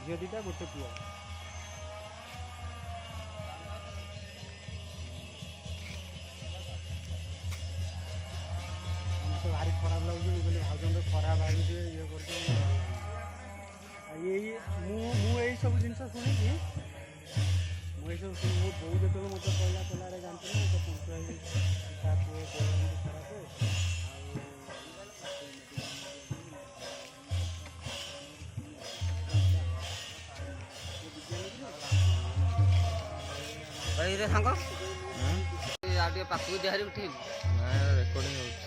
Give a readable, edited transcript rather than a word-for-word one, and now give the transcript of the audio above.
झील दीटा गोटे पुआ मत भारी खराब लगे कहली भाजन तो खराब भाई ये कर सब जिन शुणी मुझे सब शुणी मो बो जो मत कहला कहला जानते ना तो पंच पुओ खराब ସାଙ୍ଗ ଆଉ ଟିକେ ପାଖକୁ ଦିହାରି ଉଠେଇବୁ ରେକର୍ଡିଂ ହଉଛି।